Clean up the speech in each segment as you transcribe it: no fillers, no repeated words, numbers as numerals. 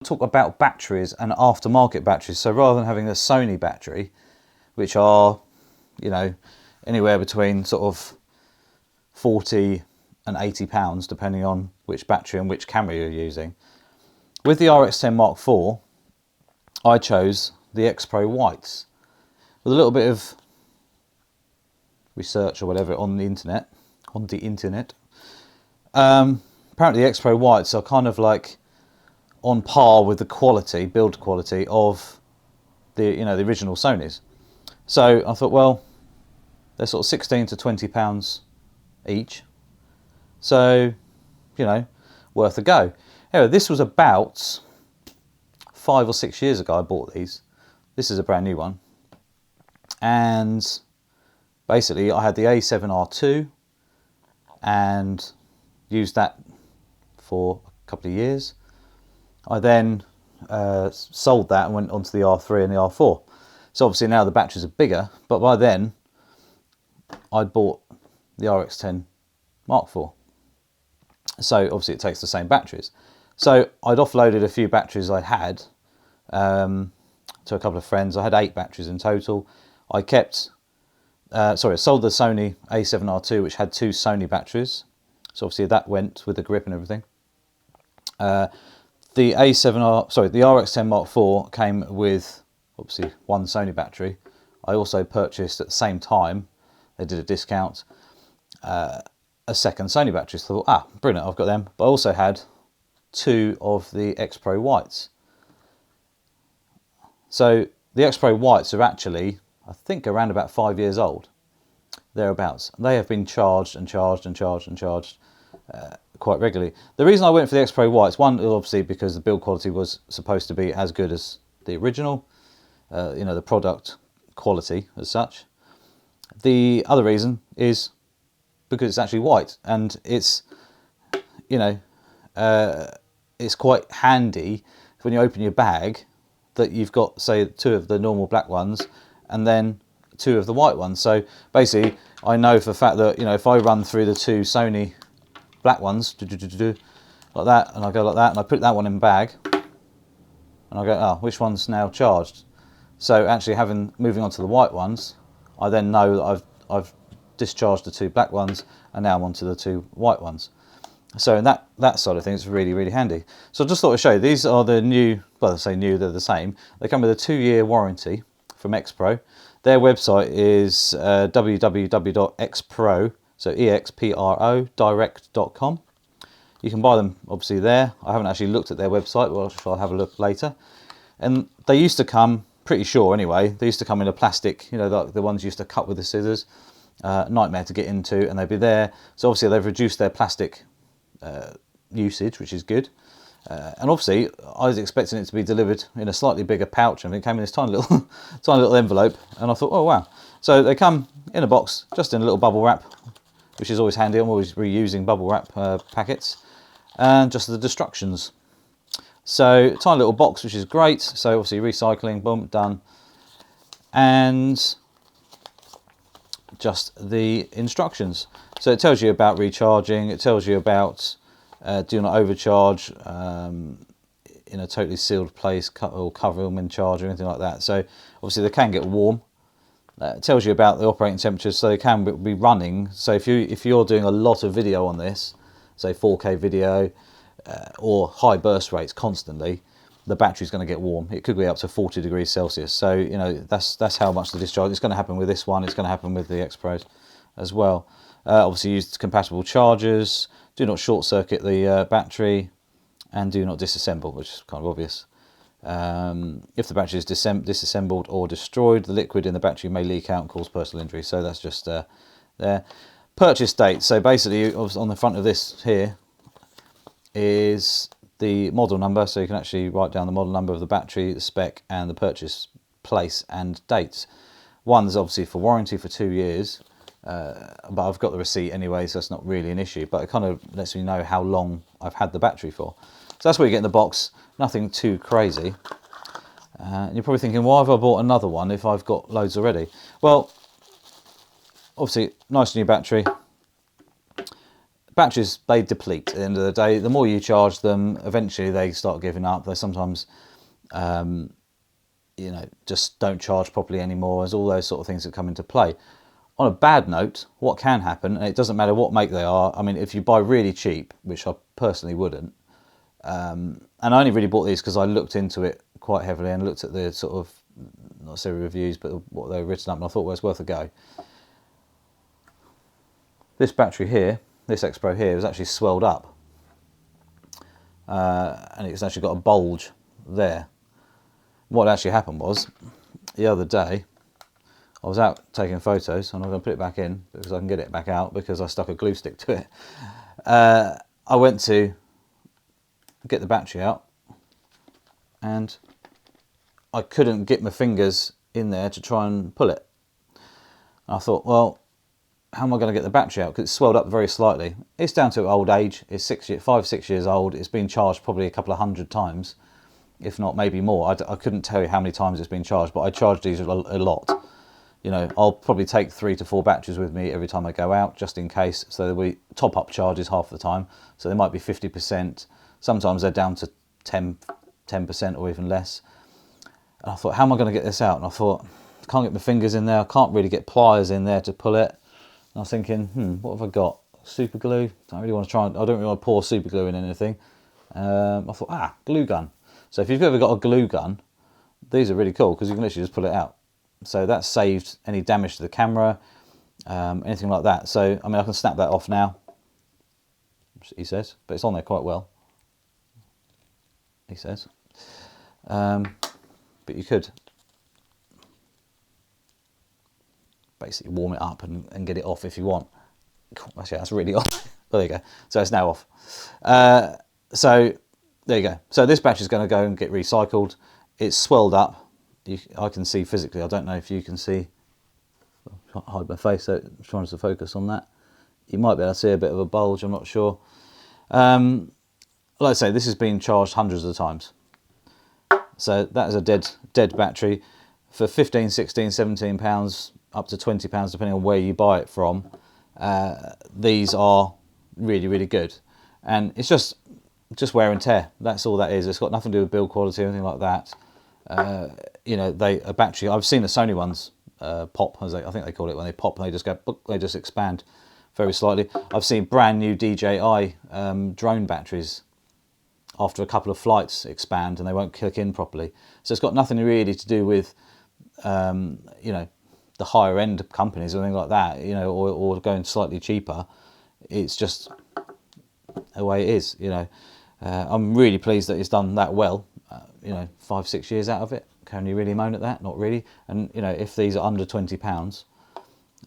talk about batteries and aftermarket batteries. So rather than having a Sony battery, which are, you know, anywhere between sort of 40 and 80 pounds, depending on which battery and which camera you're using. With the RX10 Mark IV, I chose the X Pro Whites. With a little bit of research or whatever on the internet, apparently the X Pro Whites are kind of like on par with the quality, build quality of the, you know, the original Sonys. So I thought, well, they're sort of 16 to 20 pounds each, so, you know, worth a go. Anyway, this was about 5 or 6 years ago I bought these. This is a brand new one, and basically I had the A7R2 and used that for a couple of years. I then sold that and went onto the R3 and the R4. So obviously now the batteries are bigger, but by then I'd bought the RX10 Mark IV. So obviously it takes the same batteries. So I'd offloaded a few batteries I had to a couple of friends. I had 8 batteries in total. I kept, I sold the Sony A7R2, which had 2 Sony batteries. So obviously that went with the grip and everything. The RX10 Mark IV came with obviously 1 Sony battery. I also purchased at the same time, they did a discount, a second Sony battery. So I thought, brilliant, I've got them. But I also had 2 of the X Pro Whites. So the X Pro Whites are actually, I think, around about 5 years old, thereabouts. They have been charged and charged and charged and charged quite regularly. The reason I went for the X Pro Whites, one, obviously because the build quality was supposed to be as good as the original, you know, the product quality as such. The other reason is because it's actually white, and it's, you know, it's quite handy when you open your bag that you've got, say, 2 of the normal black ones and then 2 of the white ones. So basically I know for a fact that, you know, if I run through the 2 Sony black ones like that, and I go like that, and I put that one in the bag and I go, which one's now charged? So actually moving on to the white ones, I then know that I've discharged the 2 black ones and now I'm onto the 2 white ones. So in that side of things, it's really, really handy. So I just thought I'd show you, these are the new, well, I say new, they're the same. They come with a 2-year warranty from X Pro. Their website is www.xpro, so E-X-P-R-O, direct.com. You can buy them obviously there. I haven't actually looked at their website, well, I'll have a look later. And they used to come, pretty sure anyway, they used to come in a plastic, you know, like the ones you used to cut with the scissors. Nightmare to get into, and they'd be there. So obviously they've reduced their plastic usage, which is good. And obviously I was expecting it to be delivered in a slightly bigger pouch, and it came in this tiny little tiny little envelope, and I thought, oh wow. So they come in a box, just in a little bubble wrap, which is always handy. I'm always reusing bubble wrap packets, and just the instructions. So tiny little box, which is great. So obviously recycling, boom, done. And just the instructions. So it tells you about recharging, it tells you about do not overcharge in a totally sealed place, or cover them in charge or anything like that. So obviously they can get warm. It tells you about the operating temperatures, so they can be running. So if you're doing a lot of video on this, say 4K video or high burst rates constantly, the battery's going to get warm. It could be up to 40 degrees Celsius. So, you know, that's how much the discharge. It's going to happen with this one. It's going to happen with the X Pros as well. Obviously, use compatible chargers. Do not short circuit the battery, and do not disassemble, which is kind of obvious. If the battery is disassembled or destroyed, the liquid in the battery may leak out and cause personal injury. So that's just there. Purchase date. So basically, on the front of this here is the model number, so you can actually write down the model number of the battery, the spec, and the purchase place and dates. One's obviously for warranty for 2 years, but I've got the receipt anyway, so that's not really an issue, but it kind of lets me know how long I've had the battery for. So that's what you get in the box, nothing too crazy. You're probably thinking, why have I bought another one if I've got loads already? Well, obviously, nice new battery batteries, they deplete at the end of the day. The more you charge them, eventually they start giving up. They sometimes, you know, just don't charge properly anymore. There's all those sort of things that come into play. On a bad note, what can happen, and it doesn't matter what make they are, I mean, if you buy really cheap, which I personally wouldn't, and I only really bought these because I looked into it quite heavily and looked at the sort of, not necessarily reviews, but what they were written up, and I thought, well, it's worth a go. This battery here, this X Pro here, was actually swelled up, and it's actually got a bulge there. What actually happened was, the other day, I was out taking photos, and I'm going to put it back in because I can get it back out because I stuck a glue stick to it. I went to get the battery out, and I couldn't get my fingers in there to try and pull it. And I thought, well, how am I going to get the battery out? Because it's swelled up very slightly. It's down to old age. It's 5, 6 years old. It's been charged probably a couple of hundred times, if not maybe more. I couldn't tell you how many times it's been charged, but I charge these a lot. You know, I'll probably take 3 to 4 batteries with me every time I go out, just in case. So there'll be top-up charges half the time. So they might be 50%. Sometimes they're down to 10% or even less. And I thought, how am I going to get this out? And I thought, I can't get my fingers in there. I can't really get pliers in there to pull it. And I was thinking, what have I got? Super glue? I don't really want to try. I don't really want to pour super glue in anything. I thought, glue gun. So if you've ever got a glue gun, these are really cool because you can literally just pull it out. So that saved any damage to the camera, anything like that. So, I mean, I can snap that off now, he says, but it's on there quite well, he says. But you could basically warm it up and get it off if you want. Actually, that's really off. Well, there you go. So it's now off. So there you go. So this battery is going to go and get recycled. It's swelled up. I can see physically. I don't know if you can see. I can't hide my face, so I'm trying to focus on that. You might be able to see a bit of a bulge. I'm not sure. Like I say, this has been charged hundreds of times. So that is a dead battery for 15, 16, 17 pounds, up to 20 pounds, depending on where you buy it from. These are really, really good, and it's just wear and tear. That's all that is. It's got nothing to do with build quality or anything like that. You know, a battery. I've seen the Sony ones pop, as I think they call it, when they pop and they just go, they just expand very slightly. I've seen brand new DJI drone batteries after a couple of flights expand and they won't click in properly. So it's got nothing really to do with you know, the higher end companies or anything like that, you know, or going slightly cheaper. It's just the way it is, you know. I'm really pleased that it's done that well. You know, 5, 6 years out of it. Can you really moan at that? Not really. And you know, if these are under £20,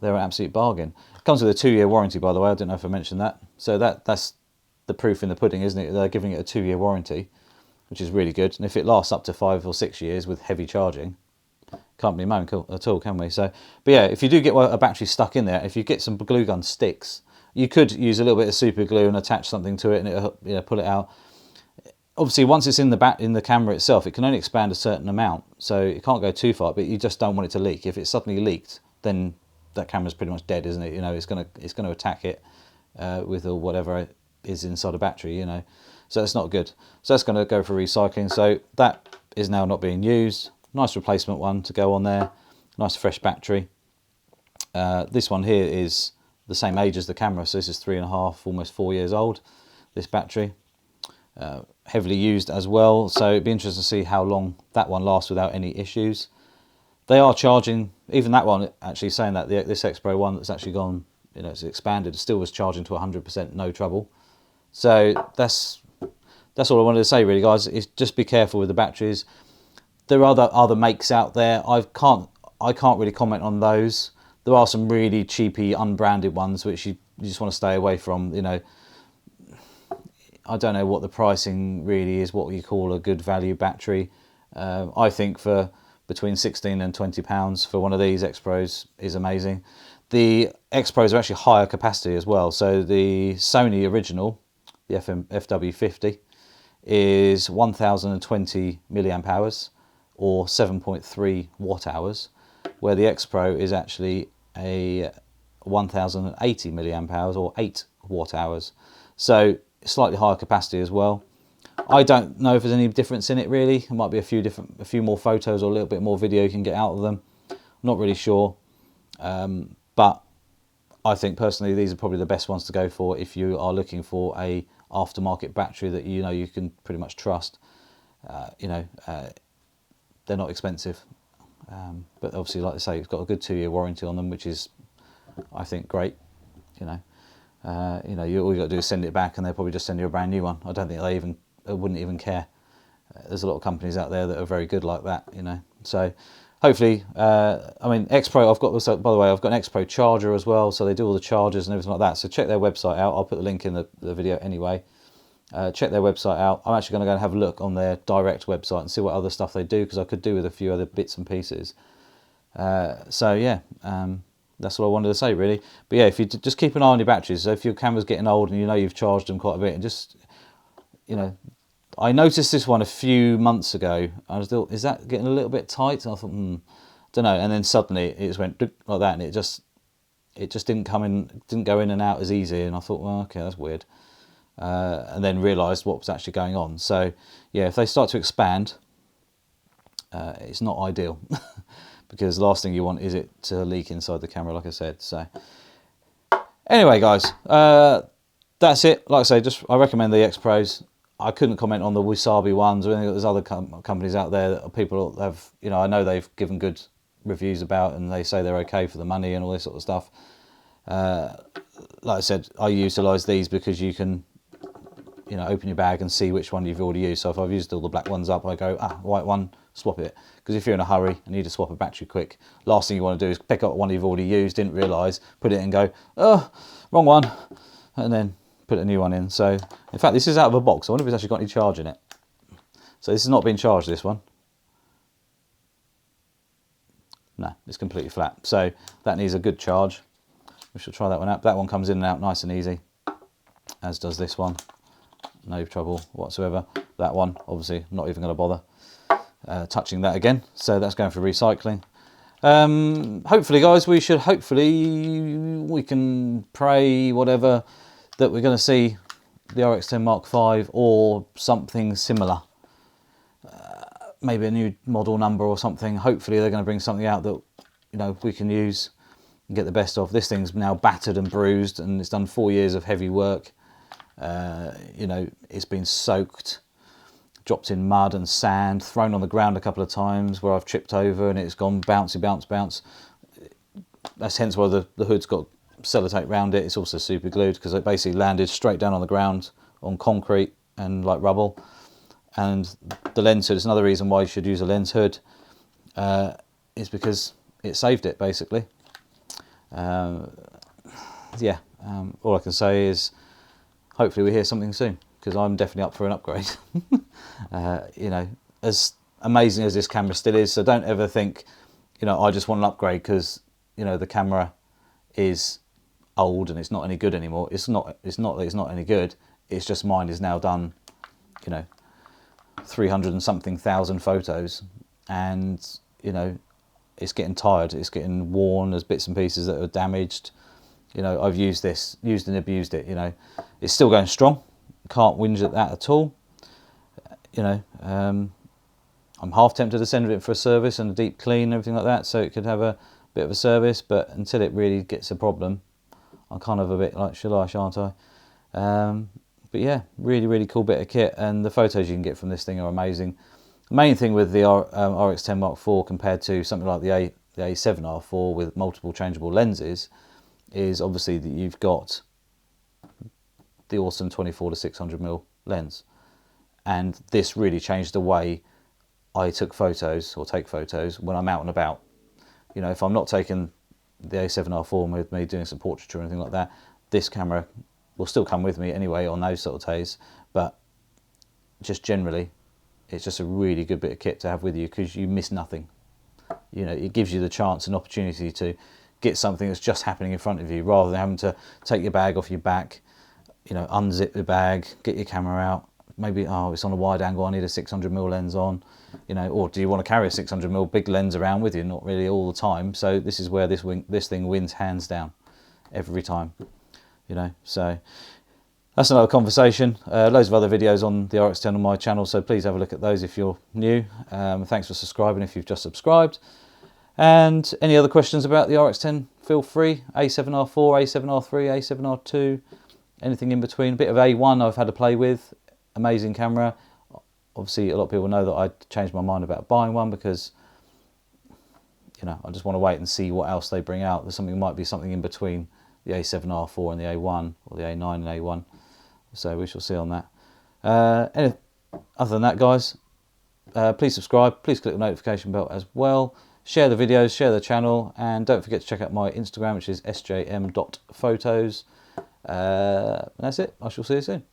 they're an absolute bargain. It comes with a 2-year warranty, by the way. I don't know if I mentioned that. So that's the proof in the pudding, isn't it? They're giving it a 2-year warranty, which is really good. And if it lasts up to 5 or 6 years with heavy charging, can't be moan at all, can we? So, but yeah, if you do get a battery stuck in there, if you get some glue gun sticks, you could use a little bit of super glue and attach something to it, and it'll, you know, pull it out. Obviously, once it's in the camera itself, it can only expand a certain amount, so it can't go too far. But you just don't want it to leak. If it suddenly leaked, then that camera's pretty much dead, isn't it? You know, it's gonna attack it with or whatever is inside a battery. You know, so it's not good. So that's going to go for recycling. So that is now not being used. Nice replacement one to go on there. Nice fresh battery. This one here is the same age as the camera, so this is 3.5, almost 4 years old. This battery. Heavily used as well, so it'd be interesting to see how long that one lasts without any issues. They are charging, even that one, actually saying that this X Pro one that's actually gone, you know, it's expanded, still was charging to 100%, no trouble. So that's all I wanted to say, really, guys. Is just be careful with the batteries. There are other makes out there. I can't really comment on those. There are some really cheapy, unbranded ones which you just want to stay away from. You know, I don't know what the pricing really is, what you call a good value battery. I think for between 16 and 20 pounds for one of these X Pros is amazing. The X Pros are actually higher capacity as well. So the Sony original, the FW50, is 1020 milliamp hours or 7.3 watt hours, where the X Pro is actually a 1080 milliamp hours or 8 watt hours. So slightly higher capacity as well. I don't know if there's any difference in it really. It might be a few more photos or a little bit more video you can get out of them. Not really sure, but I think personally these are probably the best ones to go for if you are looking for a aftermarket battery that you know you can pretty much trust. They're not expensive, but obviously, like I say, it's got a good 2-year warranty on them, which is, I think, great. All you got to do is send it back, and they'll probably just send you a brand new one. I don't think they wouldn't even care. There's a lot of companies out there that are very good like that, So hopefully, I mean, X-Pro. By the way, I've got an X-Pro charger as well, so they do all the chargers and everything like that. So check their website out. I'll put the link in the video anyway. Check their website out. I'm actually going to go and have a look on their direct website and see what other stuff they do, because I could do with a few other bits and pieces. So yeah, that's what I wanted to say really. But yeah, if you just keep an eye on your batteries. So if your camera's getting old and you know you've charged them quite a bit, and just, I noticed this one a few months ago. I was thought, is that getting a little bit tight? And I thought, don't know. And then suddenly it just went like that, and it just didn't go in and out as easy. And I thought, well, okay, that's weird. And then realised what was actually going on. So yeah, if they start to expand, it's not ideal because the last thing you want is it to leak inside the camera, like I said. So anyway, guys, that's it. Like I say, I recommend the X Pros. I couldn't comment on the Wasabi ones or anything. There's other companies out there that people have, I know they've given good reviews about, and they say they're okay for the money and all this sort of stuff. Like I said, I utilise these because you can, open your bag and see which one you've already used. So if I've used all the black ones up, I go, white one, swap it. Because if you're in a hurry and need to swap a battery quick, last thing you want to do is pick up one you've already used, didn't realise, put it in and go, oh, wrong one, and then put a new one in. So in fact, this is out of a box. I wonder if it's actually got any charge in it. So this is not being charged, this one. No, it's completely flat. So that needs a good charge. We shall try that one out. That one comes in and out nice and easy, as does this one. No trouble whatsoever. That one, obviously, not even going to bother touching that again. So that's going for recycling. Hopefully, guys, we can pray, whatever, that we're going to see the RX10 Mark V or something similar. Maybe a new model number or something. Hopefully, they're going to bring something out that we can use and get the best of. This thing's now battered and bruised, and it's done 4 years of heavy work. It's been soaked, dropped in mud and sand, thrown on the ground a couple of times where I've tripped over and it's gone bouncy, bounce. That's hence why the hood's got sellotape around it. It's also super glued because it basically landed straight down on the ground on concrete and like rubble. And the lens hood is another reason why you should use a lens hood, is because it saved it basically. All I can say is hopefully we hear something soon, because I'm definitely up for an upgrade. As amazing as this camera still is, so don't ever think, I just want an upgrade because, the camera is old and it's not any good anymore. It's not that it's not any good. It's just mine is now done, 300 and something thousand photos, and, it's getting tired. It's getting worn. There's bits and pieces that are damaged. I've used and abused it. It's still going strong. Can't whinge at that at all. I'm half tempted to send it for a service and a deep clean and everything like that, so it could have a bit of a service. But until it really gets a problem, I'm kind of a bit like, shall I, shan't I? But yeah, really, really cool bit of kit, and the photos you can get from this thing are amazing. The main thing with the RX10 Mark IV compared to something like the A7R4 with multiple changeable lenses is obviously that you've got the awesome 24 to 600mm lens, and this really changed the way I take photos when I'm out and about. If I'm not taking the A7R4 with me doing some portraiture or anything like that, this camera will still come with me anyway on those sort of days, but just generally it's just a really good bit of kit to have with you, because you miss nothing. It gives you the chance and opportunity to get something that's just happening in front of you, rather than having to take your bag off your back, unzip the bag, get your camera out. Maybe, it's on a wide angle, I need a 600mm lens on, or do you want to carry a 600mm big lens around with you? Not really all the time. So this is where this thing wins hands down. every time, you know. So that's another conversation. Loads of other videos on the RX10 on my channel, so please have a look at those if you're new. Thanks for subscribing if you've just subscribed. And any other questions about the RX10, feel free. A7R4, A7R3, A7R2, anything in between. A bit of A1 I've had to play with. Amazing camera. Obviously a lot of people know that I changed my mind about buying one because, you know, I just want to wait and see what else they bring out. There's something, might be something in between the A7R4 and the A1, or the A9 and A1. So we shall see on that. Other than that, guys, please subscribe. Please click the notification bell as well. Share the videos, share the channel, and don't forget to check out my Instagram, which is sjm.photos. And that's it. I shall see you soon.